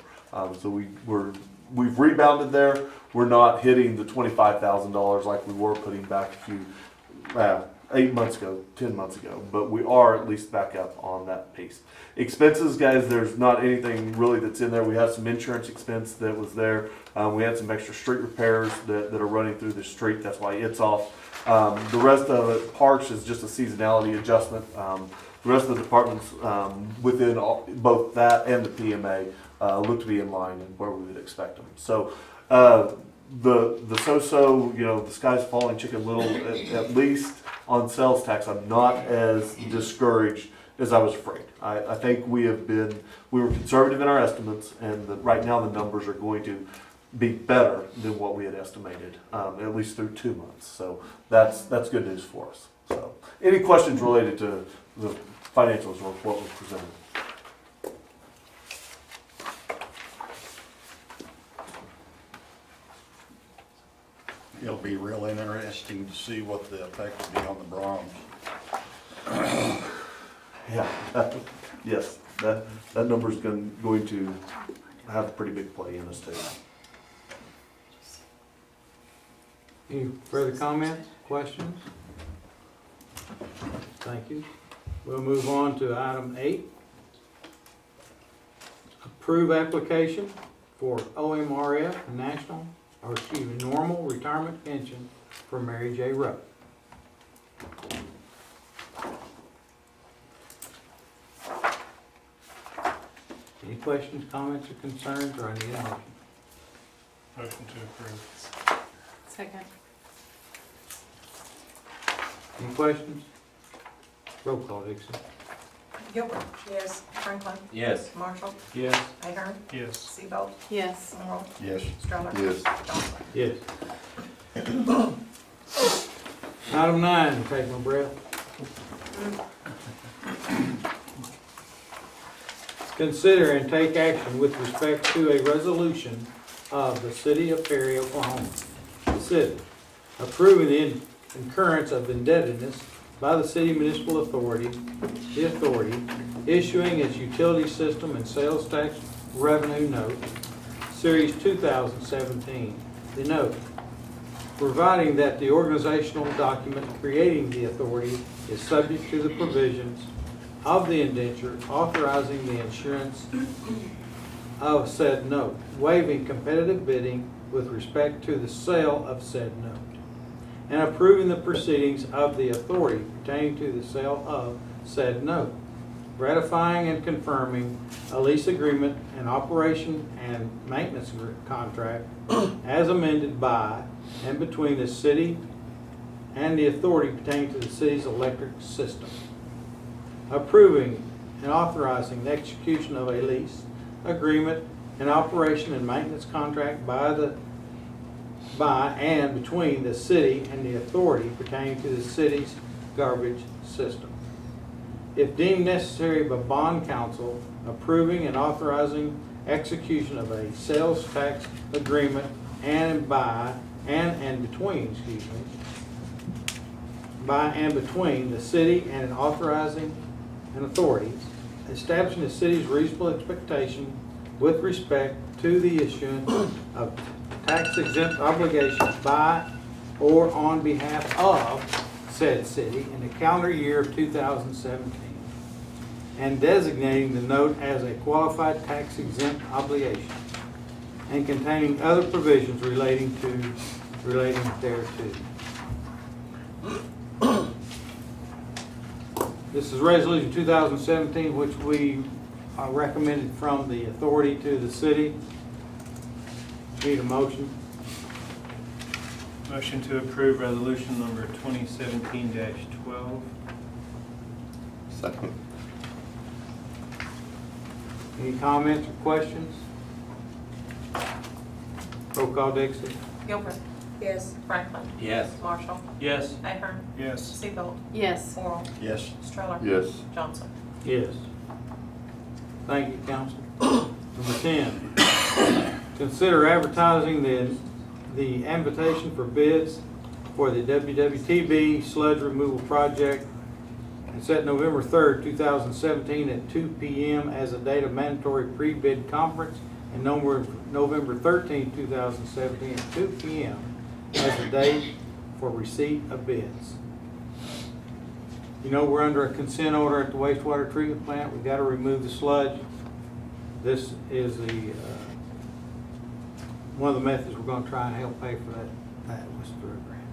So we've rebounded there. We're not hitting the $25,000 like we were putting back a few 8 months ago, 10 months ago, but we are at least back up on that piece. Expenses, guys, there's not anything really that's in there. We have some insurance expense that was there. We had some extra street repairs that are running through the street. That's why it's off. The rest of it, parks, is just a seasonality adjustment. The rest of the departments within both that and the PMA look to be in line and where we would expect them. So the so-so, the sky's falling chicken little, at least on sales tax, I'm not as discouraged as I was afraid. I think we were conservative in our estimates, and right now the numbers are going to be better than what we had estimated, at least through 2 months. So that's good news for us. So any questions related to the financials or what was presented? It'll be real interesting to see what the effect will be on the Browns. Yeah, yes, that number's going to have a pretty big play in this too. Any further comments, questions? Thank you. We'll move on to item 8. Approve application for OMRF normal retirement pension for Mary J. Rowe. Any questions, comments, or concerns, or I need a motion? Motion to approve. Second. Any questions? Roll call, Dixon. Gilbert. Yes. Franklin. Yes. Marshall. Yes. Ahern. Yes. Seabolt. Yes. Morrow. Yes. Stroller. Yes. Johnson. Yes. Item 9, take my breath. Consider and take action with respect to a resolution of the City of Perry, Oklahoma. The city approving the incurrence of indebtedness by the city municipal authority, the authority issuing its utility system and sales tax revenue note, Series 2017. The note providing that the organizational document creating the authority is subject to the provisions of the indenture authorizing the insurance of said note, waiving competitive bidding with respect to the sale of said note, and approving the proceedings of the authority pertaining to the sale of said note, ratifying and confirming a lease agreement and operation and maintenance contract as amended by and between the city and the authority pertaining to the city's electric system, approving and authorizing the execution of a lease agreement and operation and maintenance contract by and between the city and the authority pertaining to the city's garbage system. If deemed necessary by bond council, approving and authorizing execution of a sales tax agreement and between the city and authorizing and authorities, establishing the city's reasonable expectation with respect to the issuance of tax-exempt obligations by or on behalf of said city in the calendar year of 2017, and designating the note as a qualified tax-exempt obligation, and containing other provisions relating thereto. This is Resolution 2017, which we recommended from the authority to the city. Need a motion? Motion to approve resolution number 2017-12. Second. Any comments or questions? Roll call, Dixie. Gilbert. Yes. Franklin. Yes. Marshall. Yes. Ahern. Yes. Seabolt. Yes. Oral. Yes. Stroller. Yes. Johnson. Yes. Thank you, council. Number 10, consider advertising the invitation for bids for the WWTB sludge removal project and set November 3rd, 2017 at 2 p.m. as a date of mandatory pre-bid conference and November 13th, 2017 at 2 p.m. as the date for receipt of bids. You know, we're under a consent order at the wastewater treatment plant. We've got to remove the sludge. This is one of the methods we're going to try and help pay for that was through a grant.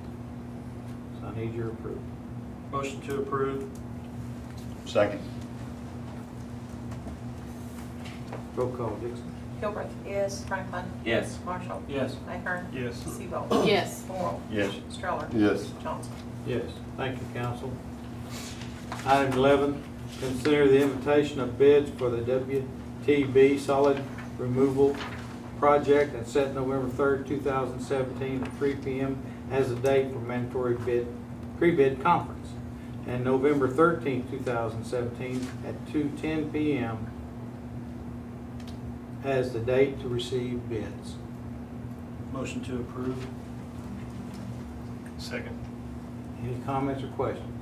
So I need your approval. Motion to approve. Second. Roll call, Dixon. Gilbert. Yes. Franklin. Yes. Marshall. Yes. Ahern. Yes. Seabolt. Yes. Oral. Yes. Stroller. Yes. Johnson. Yes. Thank you, council. Item 11, consider the invitation of bids for the WTB solid removal project and set November 3rd, 2017 at 3 p.m. as the date for mandatory pre-bid conference, and November 13th, 2017 at 2:10 p.m. as the date to receive bids. Motion to approve. Second. Any comments or questions?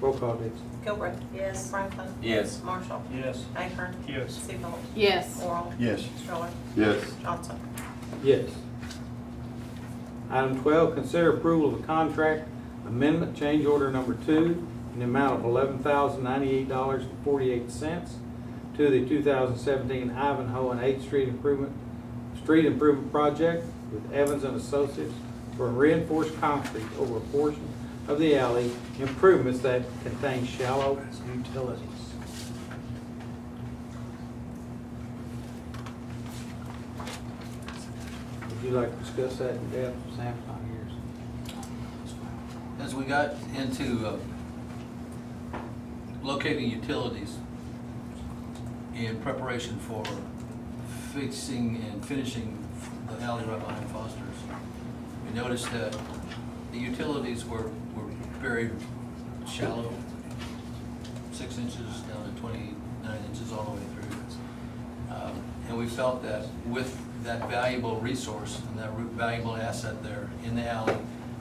Roll call, Dixon. Gilbert. Yes. Franklin. Yes. Marshall. Yes. Ahern. Yes. Seabolt. Yes. Oral. Yes. Stroller. Yes. Johnson. Yes. Item 12, consider approval of a contract amendment, change order number 2, in the amount of $11,098.48 to the 2017 Ivanhoe and 8th Street Improvement Project with Evans and Associates for reinforced concrete over a portion of the alley improvements that contain shallow utilities. Would you like to discuss that in depth? Sam's not here. As we got into locating utilities in preparation for fixing and finishing the alley right behind Foster's, we noticed that the utilities were very shallow, 6 inches down to 29 inches all the way through. And we felt that with that valuable resource and that valuable asset there in the alley,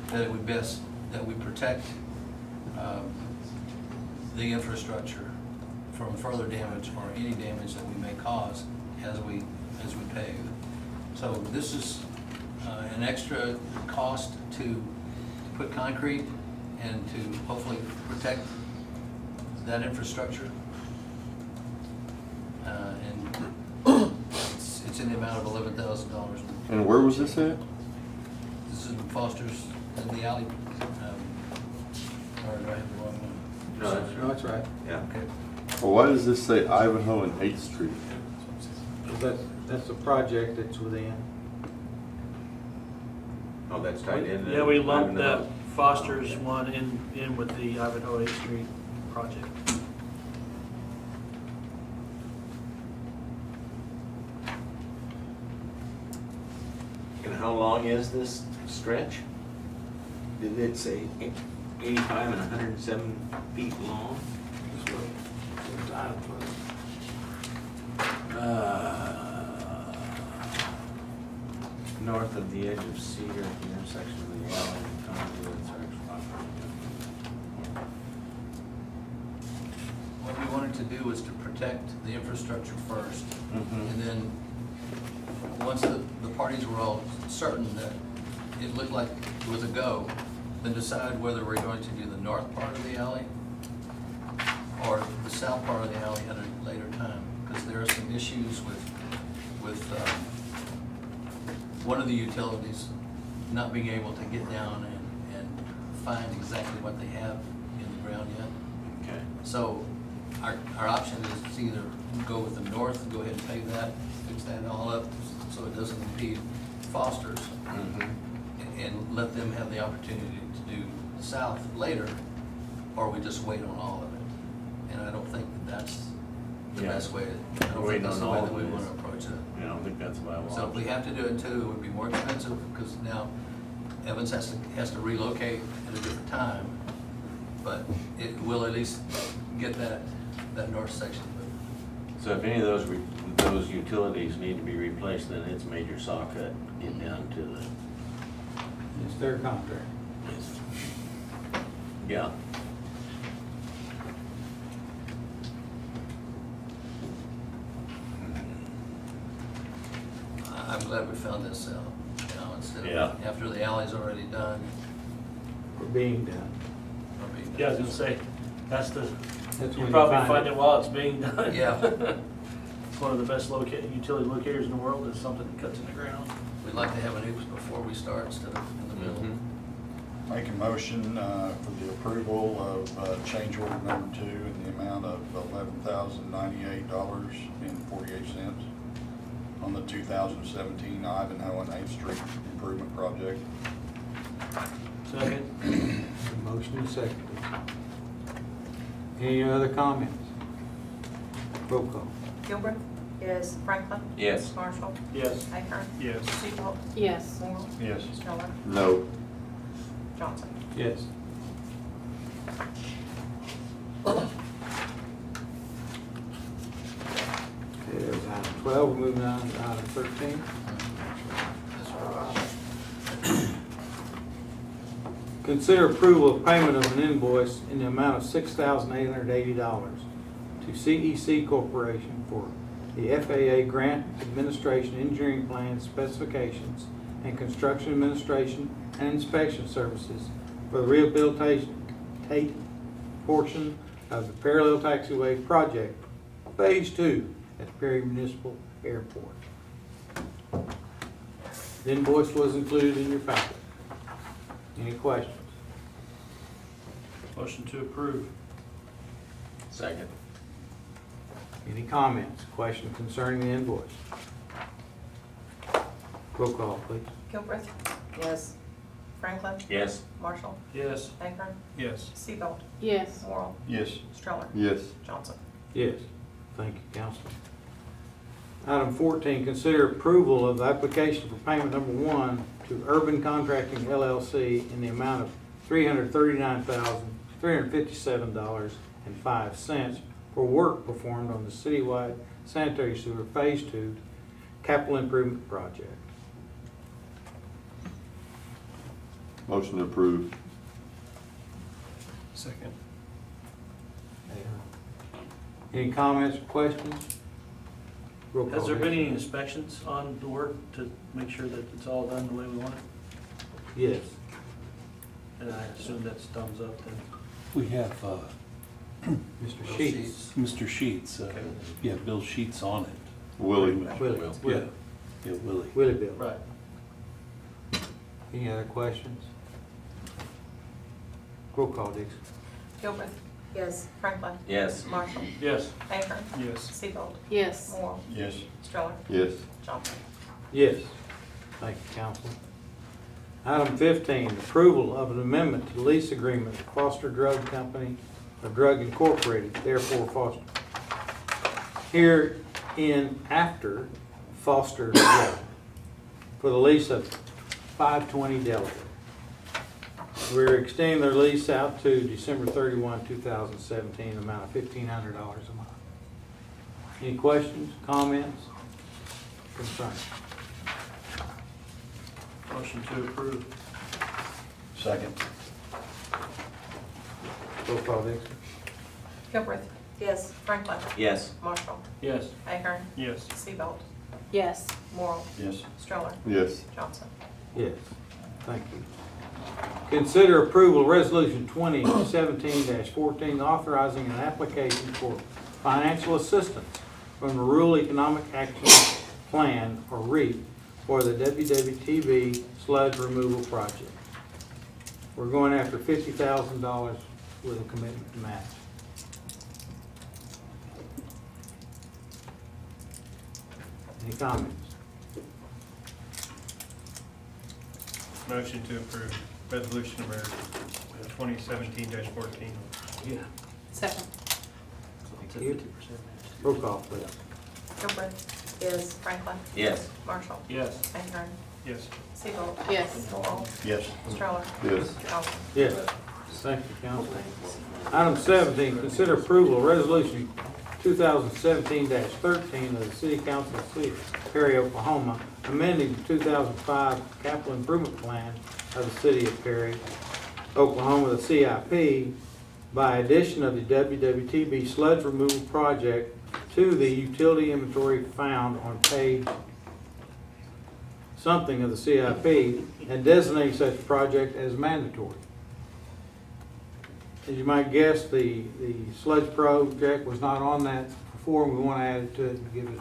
that it would best that we protect the infrastructure from further damage or any damage that we may cause as we pave. So this is an extra cost to put concrete and to hopefully protect that infrastructure. And it's in the amount of $11,000. And where was this at? This is Foster's in the alley. Or do I have the wrong one? No, that's right. Yeah. Okay. Well, why does this say Ivanhoe and 8th Street? That's a project that's within. Oh, that's tied in. Yeah, we lumped that Foster's one in with the Ivanhoe 8th Street project. And how long is this stretch? Did it say 85 and 107 feet long? North of the edge of Cedar at the intersection of the alley and conduits are What we wanted to do was to protect the infrastructure first. And then, once the parties were all certain that it looked like it was a go, then decide whether we're going to do the north part of the alley or the south part of the alley at a later time. Because there are some issues with one of the utilities not being able to get down and find exactly what they have in the ground yet. Okay. So our option is to either go with the north, go ahead and pave that, fix that all up so it doesn't impede Foster's, and let them have the opportunity to do the south later, or we just wait on all of it. And I don't think that's the best way. I don't think that's the way that we want to approach it. I don't think that's viable. So if we have to do it too, it would be more expensive, because now Evans has to relocate at a different time, but it will at least get that north section moved. So if any of those utilities need to be replaced, then it's major saw cut, get down to the, It's their contract. yeah. I'm glad we found this out, instead Yeah. of after the alley's already done. For being done. or being Yeah, I was done. gonna say, that's the, That's you when probably find find it while it's being done. Yeah. It's one of the best utility locators in the world, is something that cuts in the ground. We'd like to have an oops before we start instead of in the middle. Make a motion for the approval of change order number 2 in the amount of $11,098.48 on the 2017 Ivanhoe and 8th Street Improvement Project. Second? Motion is second. Any other comments? Roll call. Gilbert. Yes. Franklin. Yes. Marshall. Yes. Ahern. Yes. Seabolt. Yes. Moore. Yes. Stroller. No. Johnson. Yes. Okay, there's item 12, moving on to item 13. Consider approval of payment of an invoice in the amount of $6,880 to CEC Corporation for the FAA Grant Administration Engineering Plan Specifications and Construction Administration and Inspection Services for the rehabilitation portion of the Parallel Taxiway Project, Phase 2 at Perry Municipal Airport. The invoice was included in your packet. Any questions? Motion to approve. Second. Any comments, questions concerning the invoice? Roll call, please. Gilbert. Yes. Franklin. Yes. Marshall. Yes. Ahern. Yes. Seabolt. Yes. Moore. Yes. Stroller. Yes. Johnson. Yes. Thank you, Council. Item 14, consider approval of the application for payment number 1 to Urban Contracting LLC in the amount of $339,357.05 for work performed on the citywide sanitary sewer Phase 2 capital improvement project. Motion to approve. Second. Any comments or questions? Roll call, Has there been Dixon. any inspections on the work to make sure that it's all done the way we want it? Yes. And I assume that's thumbs up then. We have Mr. Sheets. Mr. Sheets, Okay. yeah, Bill Sheets on it. Willie. Willie. Yeah, yeah, Willie. Willie Bill. Right. Any other questions? Roll call, Dixon. Gilbert. Yes. Franklin. Yes. Marshall. Yes. Ahern. Yes. Seabolt. Yes. Moore. Yes. Stroller. Yes. Johnson. Yes. Thank you, Council. Item 15, approval of an amendment to the lease agreement with Foster Drug Company, or Drug Incorporated, therefore Foster. Herein after Foster Drug, for the lease of 520 Delaware. We're extending their lease out to December 31, 2017, amount of $1,500 a month. Any questions, comments, concerns? Motion to approve. Second. Roll call, Dixon. Gilbert. Yes. Franklin. Yes. Marshall. Yes. Ahern. Yes. Seabolt. Yes. Moore. Yes. Stroller. Yes. Johnson. Yes, thank you. Consider approval of Resolution 2017-14, authorizing an application for financial assistance from the Rural Economic Action Plan, or REAP, for the WWTV sludge removal project. We're going after $50,000 with a commitment to match. Any comments? Motion to approve resolution number 2017-14. Yeah. Second. It's a Thank you. 50% match. Roll call, please. Gilbert. Yes. Franklin. Yes. Marshall. Yes. Ahern. Yes. Siegel. Yes. Oral. Yes. Stroller. Yes. Johnson. Yes. Thank you, Council. Item 17, consider approval of resolution 2017-13 of the City Council of the City of Perry, Oklahoma, amending the 2005 capital improvement plan of the City of Perry, Oklahoma, the CIP, by addition of the WWTB sludge removal project to the utility inventory found on page something of the CIP and designating such project as mandatory. As you might guess, the sludge project was not on that before, and we want to add it to it and give it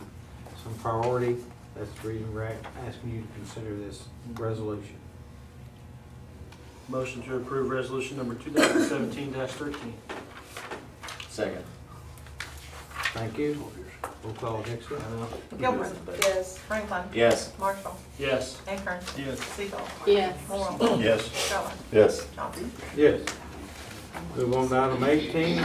some priority. That's the reason we're asking you to consider this resolution. Motion to approve resolution number 2017-13. Second. Thank you. Roll call, Dixie. Gilbert. Yes. Franklin. Yes. Marshall. Yes. Akron. Yes. Siegel. Yes. Oral. Yes. Stroller. Yes. Johnson. Yes. Move on to item 18.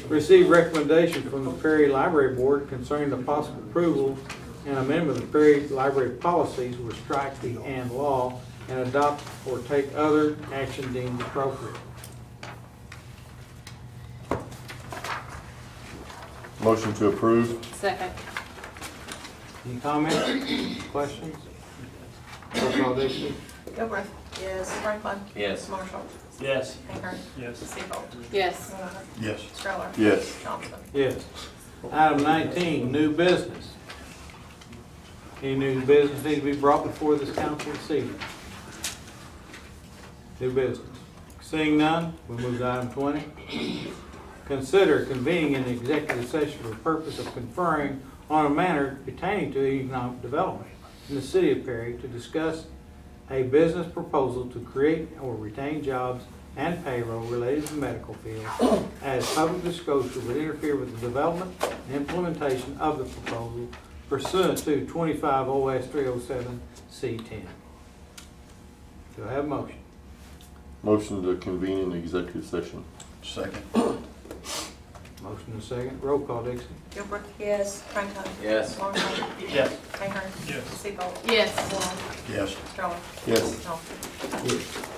Receive recommendation from the Perry Library Board concerning the possible approval and amendment of the Perry Library policies will strike the "and" law and adopt or take other action deemed appropriate. Motion to approve. Second. Any comments, questions? Roll call, Dixie. Gilbert. Yes. Franklin. Yes. Marshall. Yes. Akron. Yes. Siegel. Yes. Oral. Yes. Stroller. Yes. Johnson. Yes. Item 19, new business. Any new business need to be brought before this council this evening? New business. Seeing none, we move to item 20. Consider convening an executive session for the purpose of conferring on a matter pertaining to economic development in the city of Perry to discuss a business proposal to create or retain jobs and payroll related to the medical field, as public disclosure would interfere with the development and implementation of the proposal pursuant to 25 OS 307 C10. Do I have a motion? Motion to convene an executive session. Second. Motion and second. Roll call, Dixie. Gilbert. Yes. Franklin. Yes. Marshall. Yes. Akron. Yes. Siegel. Yes. Oral. Yes. Stroller. Yes. Johnson. Yes.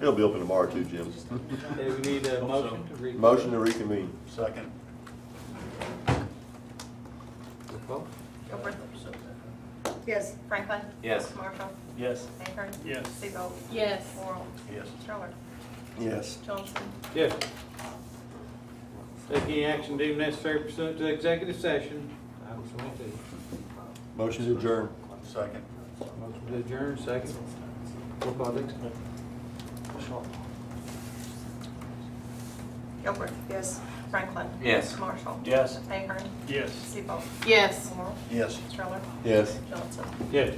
It'll be open tomorrow too, Jim. Okay, we need a motion to read. Motion to reconvene. Second. Vote. Gilbert. Yes. Franklin. Yes. Marshall. Yes. Ahern. Yes. Seabold. Yes. Morrow. Yes. Stroller. Yes. Johnson. Yes. Take any action deemed necessary pursuant to executive session. Item 22. Motion to adjourn. Second. Motion to adjourn, second. Roll call, Dixon. Gilbert. Yes. Franklin. Yes. Marshall. Yes. Ahern. Yes. Seabold. Yes. Morrow. Yes. Stroller. Yes. Johnson. Yes.